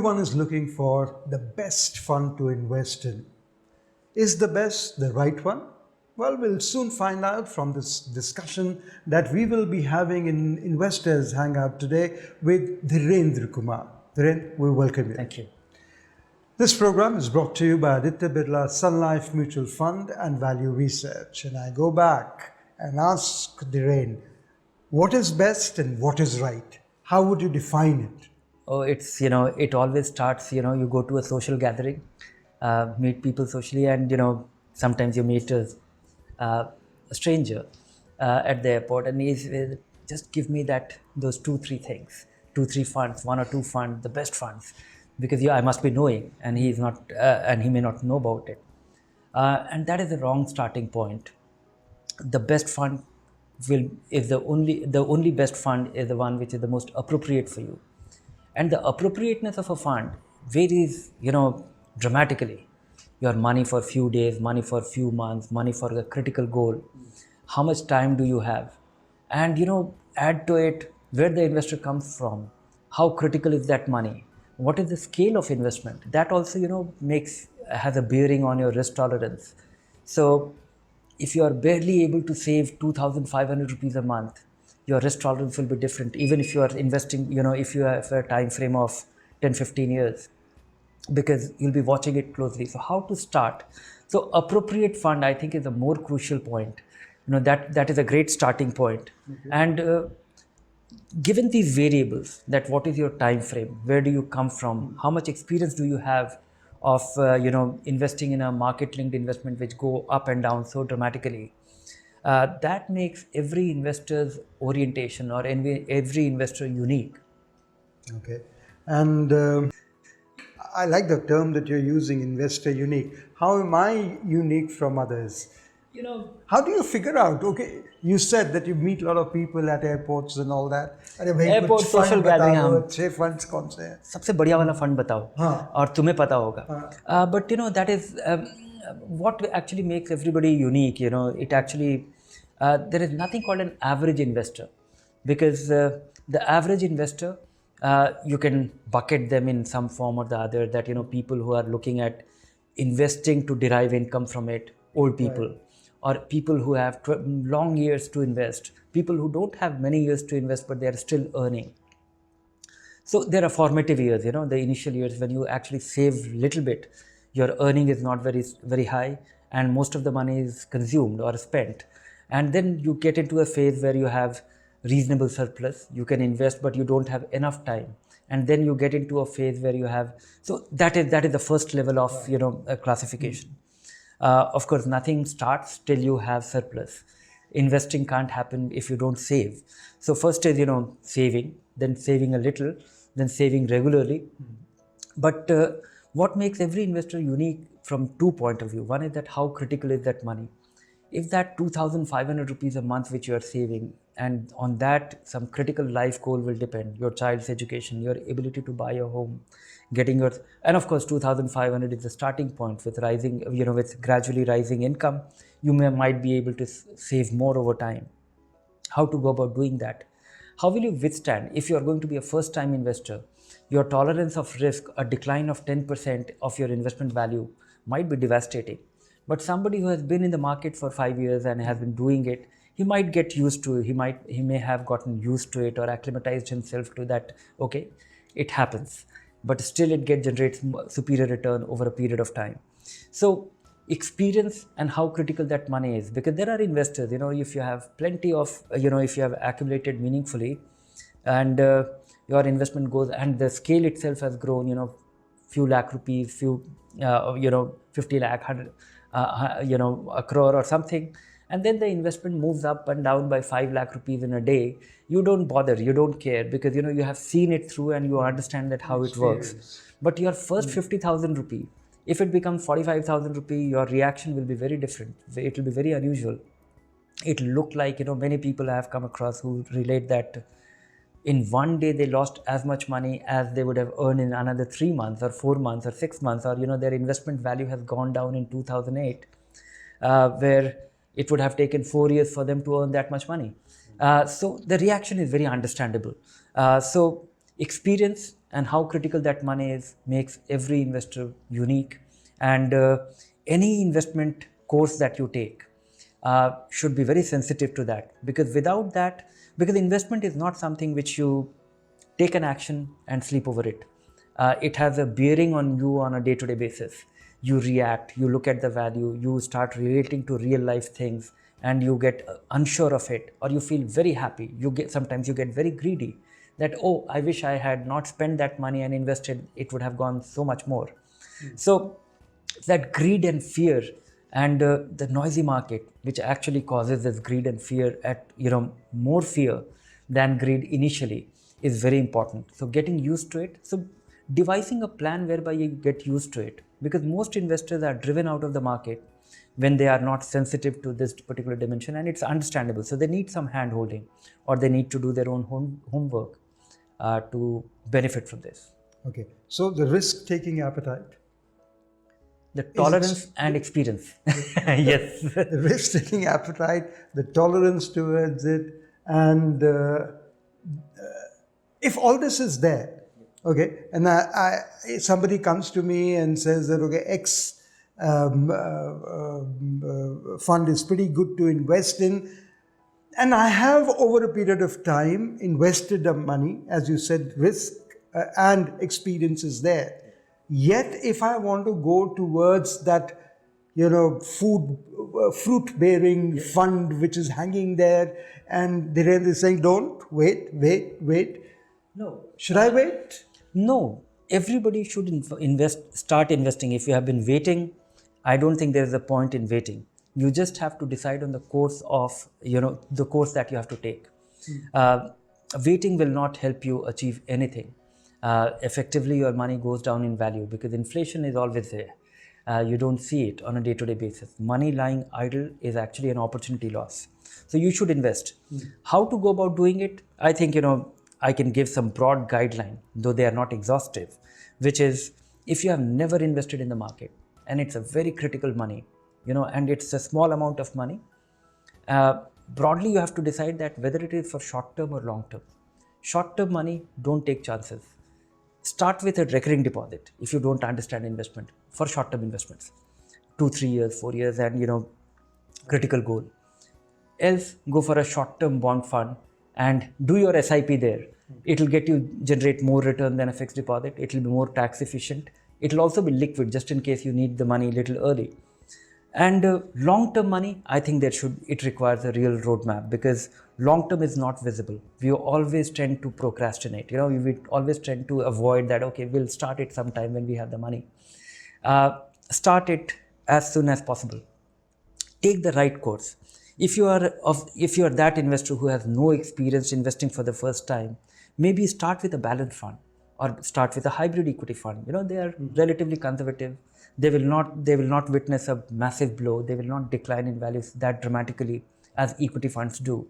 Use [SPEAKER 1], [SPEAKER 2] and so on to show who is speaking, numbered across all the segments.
[SPEAKER 1] Everyone is looking for the best fund to invest in. Is the best the right one? Well, we'll soon find out from this discussion that we will be having in Investors Hangout today with Dhirendra Kumar. Dhirendra, we welcome you.
[SPEAKER 2] Thank you.
[SPEAKER 1] This program is brought to you by Aditya Birla Sun Life Mutual Fund and Value Research. And I go back and ask Dhirendra, what is best and what is right? How would you define it?
[SPEAKER 2] Oh, it always starts, you go to a social gathering, meet people socially, and, sometimes you meet a stranger at the airport, and he's just give me those 2-3 things, 2-3 funds, 1 or 2 funds, the best funds, because I must be knowing, and he is not, and he may not know about it. And that is the wrong starting point. The best fund is the only best fund is the one which is the most appropriate for you. And the appropriateness of a fund varies, dramatically. Your money for a few days, money for a few months, money for a critical goal. How much time do you have? And, add to it where the investor comes from. How critical is that money? What is the scale of investment? That also, has a bearing on your risk tolerance. So if you are barely able to save 2,500 rupees a month, your risk tolerance will be different, even if you are investing, if you have a time frame of 10-15 years, because you'll be watching it closely. So how to start? So appropriate fund, I think, is a more crucial point. That is a great starting point. Mm-hmm. And given these variables, that what is your time frame, where do you come from, how much experience do you have of investing in a market linked investment which go up and down so dramatically, that makes every investor's orientation or every investor unique.
[SPEAKER 1] Okay. And I like the term that you're using, investor unique. How am I unique from others? How do you figure out? Okay, you said that you meet a lot of people at airports and all that.
[SPEAKER 2] Airport social gathering हम
[SPEAKER 1] अच्छे funds कौन से हैं?
[SPEAKER 2] सबसे बढ़िया वाला fund बताओ. हाँ. और तुम्हें पता होगा. But that is what actually makes everybody unique. It actually there is nothing called an average investor, because the average investor, you can bucket them in some form or the other. That people who are looking at investing to derive income from it, old people. Right. Or people who have long years to invest, people who don't have many years to invest but they are still earning. So there are formative years, the initial years when you actually save little bit, your earning is not very, very high, and most of the money is consumed or spent. And then you get into a phase where you have reasonable surplus, you can invest but you don't have enough time. And then you get into a phase where you have, so that is the first level of, a classification. Mm-hmm. Of course, nothing starts till you have surplus. Investing can't happen if you don't save. So first is, saving, then saving a little, then saving regularly. Mm-hmm. But what makes every investor unique from 2 points of view? One is that how critical is that money? If that 2,500 rupees a month which you are saving, and on that some critical life goal will depend, your child's education, your ability to buy a home, and of course 2,500 is the starting point. With rising, with gradually rising income, you might be able to save more over time. How to go about doing that? How will you withstand if you are going to be a first time investor? Your tolerance of risk, a decline of 10% of your investment value might be devastating. But somebody who has been in the market for 5 years and has been doing it, he might get used to it. He may have gotten used to it or acclimatized himself to that. Okay, it happens, but still it generates superior return over a period of time. So experience and how critical that money is, because there are investors, if you have plenty of, if you have accumulated meaningfully, and your investment goes, and the scale itself has grown, few lakh rupees, 50 lakh, 100, a crore or something, and then the investment moves up and down by 5 lakh rupees in a day, you don't bother, you don't care, because you have seen it through and you understand that how it works. But your first 50,000 rupee, if it becomes 45,000 rupee, your reaction will be very different. It will be very unusual. It will look like, many people I have come across who relate that in one day they lost as much money as they would have earned in another 3 months or 4 months or 6 months, or their investment value has gone down in 2008, where it would have taken 4 years for them to earn that much money. So the reaction is very understandable. So experience and how critical that money is makes every investor unique. And any investment course that you take should be very sensitive to that, because without that, because investment is not something which you take an action and sleep over it. It has a bearing on you on a day-to-day basis. You react, you look at the value, you start relating to real life things, and you get unsure of it, or you feel very happy. Sometimes you get very greedy that, oh, I wish I had not spent that money and invested, it would have gone so much more. So that greed and fear, and the noisy market, which actually causes this greed and fear at more fear than greed initially, is very important. So getting used to it, so devising a plan whereby you get used to it, because most investors are driven out of the market when they are not sensitive to this particular dimension, and it's understandable. So they need some hand holding, or they need to do their own homework to benefit from this.
[SPEAKER 1] Okay, so the risk taking appetite,
[SPEAKER 2] the tolerance and experience. Yes.
[SPEAKER 1] The risk taking appetite, the tolerance towards it, and if all this is there, okay, and somebody comes to me and says that, okay, X fund is pretty good to invest in, and I have over a period of time invested the money, as you said, risk and experience is there. Yet, if I want to go towards that, fruit-bearing fund which is hanging there, and they're saying, don't, wait.
[SPEAKER 2] No.
[SPEAKER 1] Should I wait?
[SPEAKER 2] No. Everybody should start investing. If you have been waiting, I don't think there is a point in waiting. You just have to decide on the course of, the course that you have to take. Waiting will not help you achieve anything. Effectively, your money goes down in value because inflation is always there. You don't see it on a day-to-day basis. Money lying idle is actually an opportunity loss. So you should invest. How to go about doing it? I think, I can give some broad guideline, though they are not exhaustive, which is, if you have never invested in the market and it's a very critical money, and it's a small amount of money, broadly you have to decide that whether it is for short term or long term. Short term money, don't take chances. Start with a recurring deposit if you don't understand investment for short term investments, 2, 3 years, 4 years, and critical goal. Else, go for a short term bond fund and do your SIP there. It will generate more return than a fixed deposit. It will be more tax efficient. It will also be liquid, just in case you need the money a little early. And long-term money, I think it requires a real roadmap, because long-term is not visible. We always tend to procrastinate. We always tend to avoid that. Okay, we'll start it sometime when we have the money. Start it as soon as possible. Take the right course. If you are that investor who has no experience investing for the first time, maybe start with a balanced fund or start with a hybrid equity fund. They are relatively conservative. They will not witness a massive blow. They will not decline in values that dramatically as equity funds do.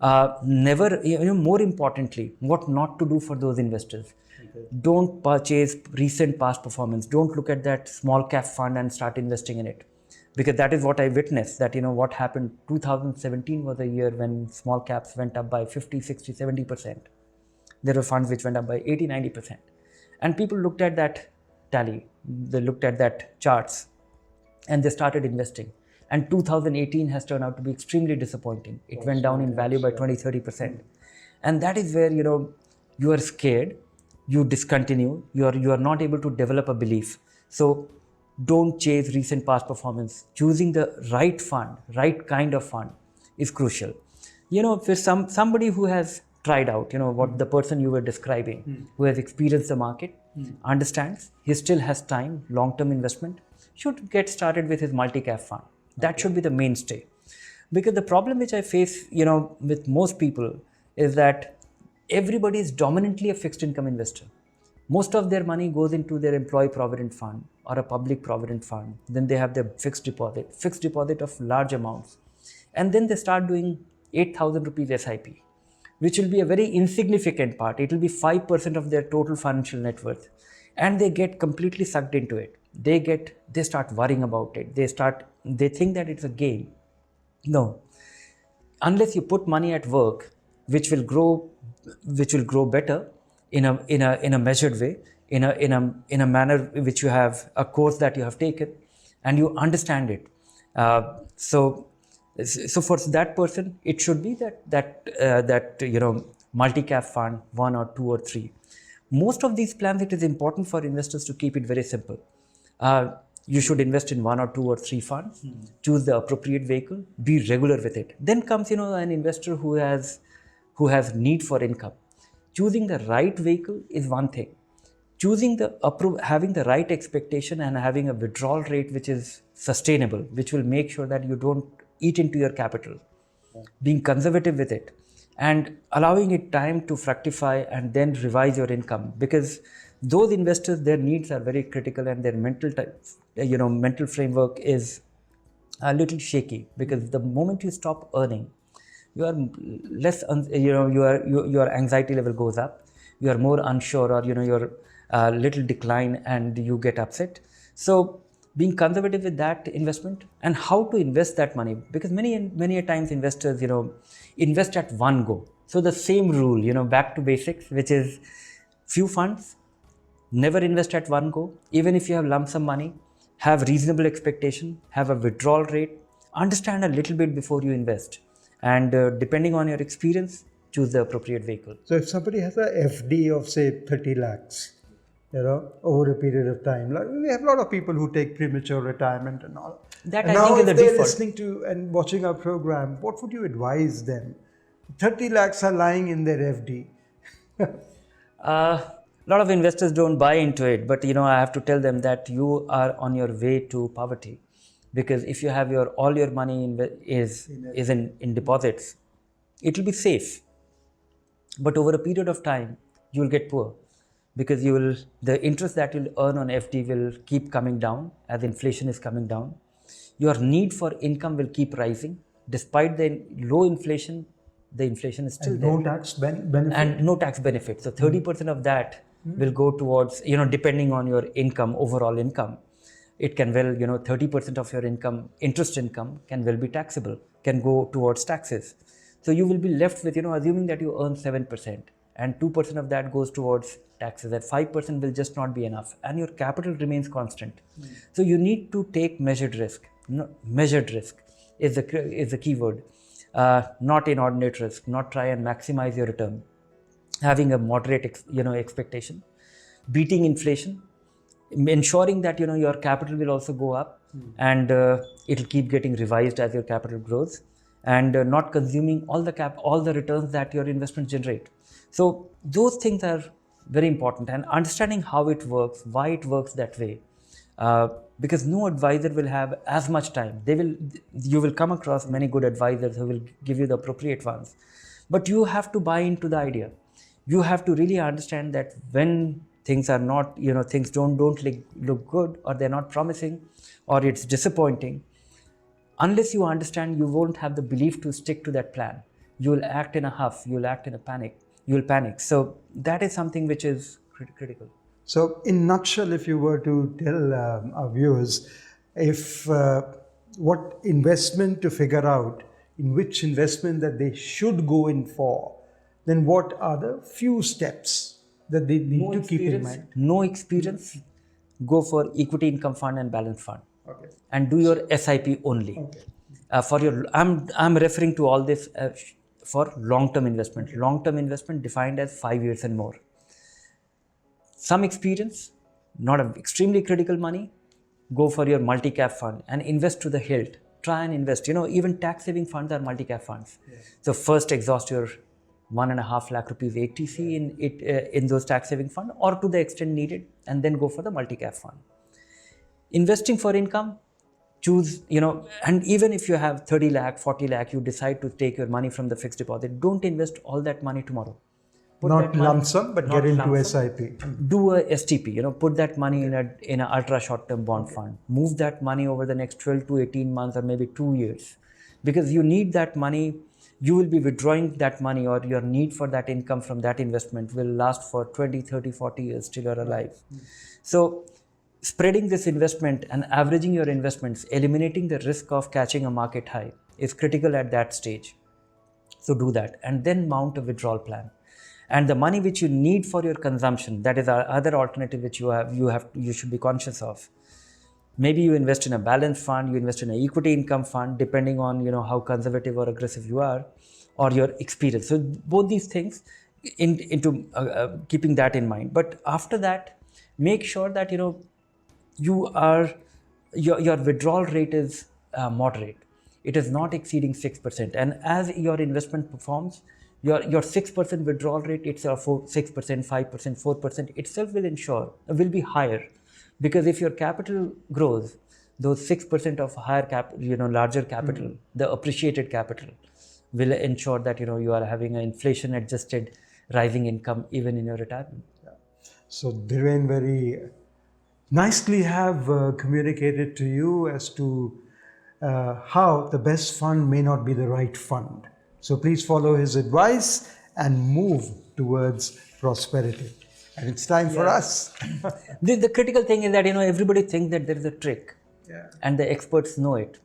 [SPEAKER 2] More importantly, what not to do for those investors. Okay. Don't purchase recent past performance. Don't look at that small cap fund and start investing in it. Because that is what I witnessed, that what happened, 2017 was a year when small caps went up by 50, 60, 70%. There were funds which went up by 80, 90%. And people looked at that tally, they looked at that charts, and they started investing. And 2018 has turned out to be extremely disappointing. It went down in value by 20, 30%. And that is where, you are scared, you discontinue, you are not able to develop a belief. So don't chase recent past performance. Choosing the right fund, right kind of fund is crucial. For somebody who has tried out, what the person you were describing, who has experienced the market, understands, he still has time, long-term investment, should get started with his multi-cap fund. That should be the mainstay. Because the problem which I face, with most people is that everybody is dominantly a fixed income investor. Most of their money goes into their employee provident fund or a public provident fund. Then they have their fixed deposit of large amounts. And then they start doing 8,000 rupees SIP, which will be a very insignificant part. It will be 5% of their total financial net worth. And they get completely sucked into it. They start worrying about it. They think that it's a game. No. Unless you put money at work, which will grow better, in a measured way, in a manner which you have a course that you have taken and you understand it. So for that person, it should be that multi-cap fund, one or two or three. Most of these plans, it is important for investors to keep it very simple. You should invest in one or two or three funds, choose the appropriate vehicle, be regular with it. Then comes an investor who has need for income. Choosing the right vehicle is one thing. Having the right expectation and having a withdrawal rate which is sustainable, which will make sure that you don't eat into your capital, being conservative with it, and allowing it time to fructify and then revise your income, because those investors, their needs are very critical and their mental framework is a little shaky, because the moment you stop earning, you are less, your anxiety level goes up, you are more unsure, or your little decline, and you get upset. So being conservative with that investment and how to invest that money, because many a times investors invest at one go. So the same rule, back to basics, which is few funds, never invest at one go. Even if you have lump sum money, have reasonable expectation, have a withdrawal rate, understand a little bit before you invest, and depending on your experience, choose the appropriate vehicle.
[SPEAKER 1] So if somebody has a FD of say 30 lakhs, over a period of time, like we have a lot of people who take premature retirement and all.
[SPEAKER 2] That
[SPEAKER 1] and
[SPEAKER 2] I
[SPEAKER 1] now
[SPEAKER 2] think is the
[SPEAKER 1] if they're
[SPEAKER 2] default.
[SPEAKER 1] listening to and watching our program, what would you advise them? 30 lakhs are lying in their FD.
[SPEAKER 2] A lot of investors don't buy into it, but I have to tell them that you are on your way to poverty, because if you have all your money in deposits, it will be safe, but over a period of time you will get poor, because the interest that you'll earn on FD will keep coming down as inflation is coming down. Your need for income will keep rising despite the low inflation. The inflation is still there.
[SPEAKER 1] No tax benefit.
[SPEAKER 2] And no tax benefit. So 30% of that will go towards, depending on your income, overall income. It can 30% of your income, interest income, can well be taxable, can go towards taxes. So you will be left with, assuming that you earn 7%, and 2% of that goes towards taxes, that 5% will just not be enough, and your capital remains constant. So you need to take measured risk. Measured risk is the key word. Not inordinate risk, not try and maximize your return, having a moderate expectation, beating inflation, ensuring that your capital will also go up, and it will keep getting revised as your capital grows, and not consuming all the returns that your investments generate. So those things are very important, and understanding how it works, why it works that way. Because no advisor will have as much time. You will come across many good advisors who will give you the appropriate ones, but you have to buy into the idea. You have to really understand that when things are not, things don't look good, or they're not promising, or it's disappointing, unless you understand, you won't have the belief to stick to that plan. You will act in a huff, you will act in a panic, you will panic. So that is something which is critical.
[SPEAKER 1] So, in nutshell, if you were to tell our viewers, what investment to figure out, in which investment that they should go in for, then what are the few steps that they need to keep in mind?
[SPEAKER 2] No experience, go for equity income fund and balance fund.
[SPEAKER 1] Okay.
[SPEAKER 2] And do your SIP only. Okay. I'm referring to all this for long-term investment. Long-term investment defined as 5 years and more. Some experience, not extremely critical money, go for your multi-cap fund and invest to the hilt. Try and invest. Even tax-saving funds are multi-cap funds. Yeah. So first exhaust your 1.5 lakh rupees ATC in those tax-saving fund, or to the extent needed, and then go for the multi-cap fund. Investing for income, choose, and even if you have 30 lakh, 40 lakh, you decide to take your money from the fixed deposit, don't invest all that money tomorrow.
[SPEAKER 1] Not lump sum, but get into SIP.
[SPEAKER 2] Do a STP, put that money in an ultra short-term bond fund. Move that money over the next 12 to 18 months or maybe 2 years. Because you need that money, you will be withdrawing that money, or your need for that income from that investment will last for 20, 30, 40 years till you're alive. So spreading this investment and averaging your investments, eliminating the risk of catching a market high is critical at that stage. So do that, and then mount a withdrawal plan. And the money which you need for your consumption, that is our other alternative which you should be conscious of. Maybe you invest in a balanced fund, you invest in an equity income fund, depending on how conservative or aggressive you are, or your experience. So both these things into keeping that in mind. But after that, make sure that you are your withdrawal rate is moderate. It is not exceeding 6%. And as your investment performs, your 6% withdrawal rate itself, 6%, 5%, 4% itself will be higher. Because if your capital grows, those 6% of larger capital, the appreciated capital, will ensure that you are having an inflation adjusted rising income even in your retirement.
[SPEAKER 1] Yeah. So Dhiren very nicely have communicated to you as to how the best fund may not be the right fund. So please follow his advice and move towards prosperity. And it's time for us.
[SPEAKER 2] The critical thing is that everybody thinks that there is a trick, and the experts know it,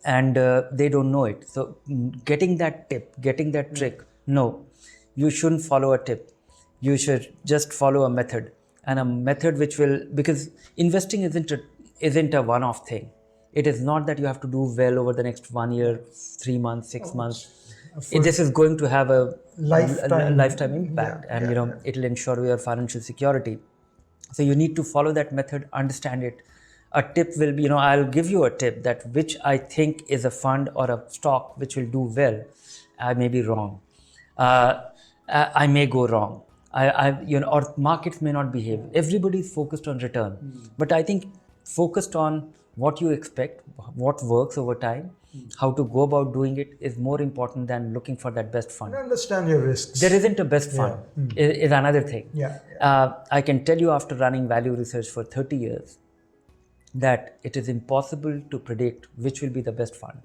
[SPEAKER 2] and they don't know it. So getting that tip, getting that trick, no, you shouldn't follow a tip. You should just follow a method, and a method which will, because investing isn't a one-off thing. It is not that you have to do well over the next 1 year, 3 months, 6 months. This is going to have a lifetime impact, and it will ensure your financial security. So you need to follow that method, understand it. A tip will be, I'll give you a tip that which I think is a fund or a stock which will do well. I may be wrong. I may go wrong. Or markets may not behave. Everybody is focused on return, but I think focused on what you expect, what works over time, how to go about doing it is more important than looking for that best fund.
[SPEAKER 1] And understand your risks.
[SPEAKER 2] There isn't a best fund, is another thing. I can tell you after running value research for 30 years that it is impossible to predict which will be the best fund.